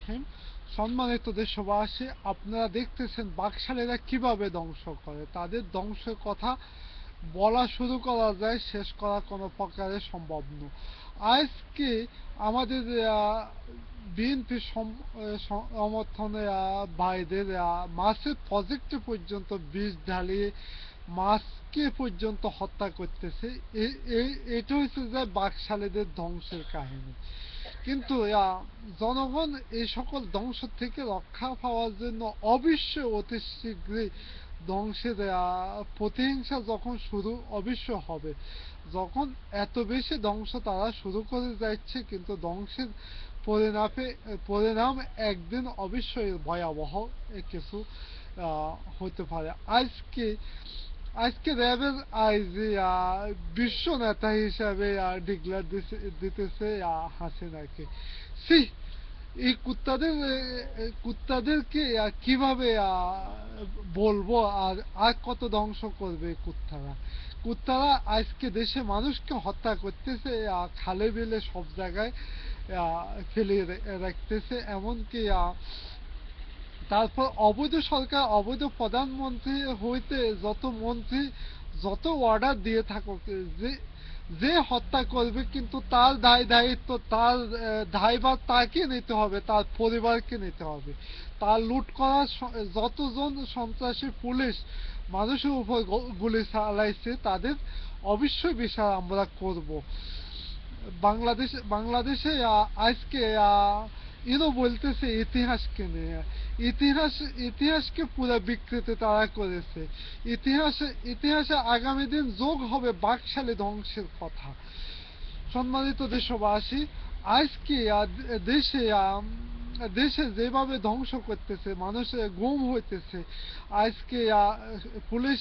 রহিম। সম্মানিত দেশবাসী, আপনারা দেখতেছেন বাকশালীরা কিভাবে ধ্বংস করে। তাদের ধ্বংসের কথা বলা শুরু করা যায়, শেষ করা কোনো প্রকারে সম্ভব নয়। আজকে আমাদের বিএনপি সমর্থনে ভাইদের মাছের প্রজেক্টে পর্যন্ত বিষ ঢালিয়ে মাছকে পর্যন্ত হত্যা করতেছে। এটা হচ্ছে যে বাকশালীদের ধ্বংসের কাহিনী। কিন্তু জনগণ এই সকল ধ্বংস থেকে রক্ষা পাওয়ার জন্য অবশ্যই অতি শীঘ্রই ধ্বংসের প্রতিহিংসা যখন শুরু অবশ্য হবে। যখন এত বেশি ধ্বংস তারা শুরু করে যাচ্ছে, কিন্তু ধ্বংসের পরিণাম একদিন অবশ্যই ভয়াবহ কিছু হতে পারে। আজকে র্যাবের আইজি বিশ্ব নেতা হিসাবে ডিক্লার দিতেছে হাসিনাকে। সি এই কুত্তাদেরকে কিভাবে বলবো, আর আর কত ধ্বংস করবে কুত্তারা আজকে দেশে মানুষকে হত্যা করতেছে, খালে বিলে সব জায়গায় ফেলে রাখতেছে। এমনকি তারপর অবৈধ সরকার, অবৈধ প্রধানমন্ত্রী হইতে যত মন্ত্রী যত অর্ডার দিয়ে থাকুক, যে যে হত্যা করবে কিন্তু তার দায়িত্ব, তার দায়ভার তাকে নিতে হবে, তার পরিবারকে নিতে হবে। তার লুট করা যতজন সন্ত্রাসী পুলিশ মানুষের উপর গুলি চালাইছে, তাদের অবশ্যই বিচার আমরা করব। বাংলাদেশে আজকে ইনো বলতেছে ইতিহাসকে নিয়ে। ইতিহাসকে পুরো বিকৃতি তারা করেছে। ইতিহাসে আগামী দিন যোগ হবে বাকশালী ধ্বংসের কথা। সম্মানিত দেশবাসী, আজকে দেশে দেশে যেভাবে ধ্বংস করতেছে, মানুষের গুম হইতেছে। আজকে পুলিশ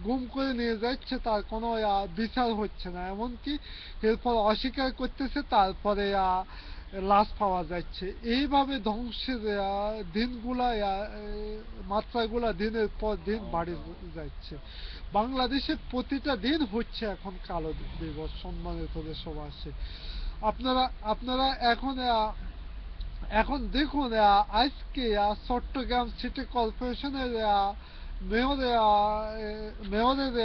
গুম করে নিয়ে যাচ্ছে, তার কোনো বিচার হচ্ছে না। এমনকি এরপর অস্বীকার করতেছে, তারপরে লাশ পাওয়া যাচ্ছে। এইভাবে ধ্বংসের দিনগুলা মাত্রাগুলা দিনের পর দিন বাড়ে যাচ্ছে। বাংলাদেশে প্রতিটা দিন হচ্ছে এখন কালো দিবস। সম্মানিত দেশবাসী, আপনারা আপনারা এখন দেখুন, আজকে চট্টগ্রাম সিটি কর্পোরেশনের মেয়র মেয়রের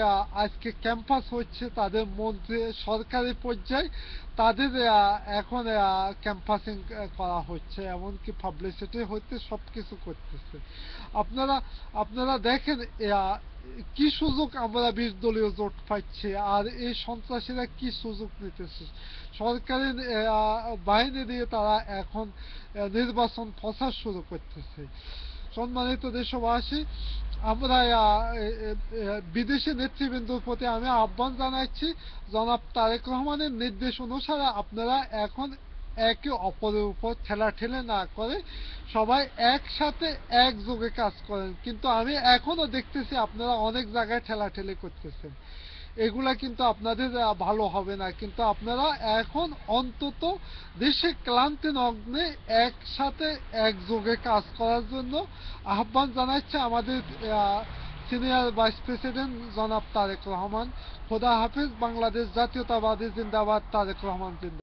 আজকে ক্যাম্পাস হচ্ছে, তাদের মধ্যে সরকারি পর্যায়ে তাদের এখন ক্যাম্পাসিং করা হচ্ছে, এমনকি পাবলিসিটি হচ্ছে, সবকিছু করতেছে। আপনারা আপনারা দেখেন কি সুযোগ আমরা 20 দলীয় জোট পাচ্ছি, আর এই সন্ত্রাসীরা কি সুযোগ নিতেছে। সরকারি বাহিনী দিয়ে তারা এখন নির্বাচন প্রচার শুরু করতেছে। সম্মানিত দেশবাসী, আমরা বিদেশি নেতৃবৃন্দর প্রতি আমি আহ্বান জানাচ্ছি, জনাব তারেক রহমানের নির্দেশ অনুসারে আপনারা এখন একে অপরের উপর ঠেলাঠেলি না করে সবাই একসাথে একযোগে কাজ করেন। কিন্তু আমি এখনো দেখতেছি আপনারা অনেক জায়গায় ঠেলাঠেলি করতেছেন। এগুলা কিন্তু আপনাদের ভালো হবে না। কিন্তু আপনারা এখন অন্তত দেশে ক্লান্তি লগ্নে একসাথে একযোগে কাজ করার জন্য আহ্বান জানাচ্ছে আমাদের সিনিয়র ভাইস প্রেসিডেন্ট জনাব তারেক রহমান। খোদা হাফিজ। বাংলাদেশ জাতীয়তাবাদী জিন্দাবাদ। তারেক রহমান জিন্দাবাদ।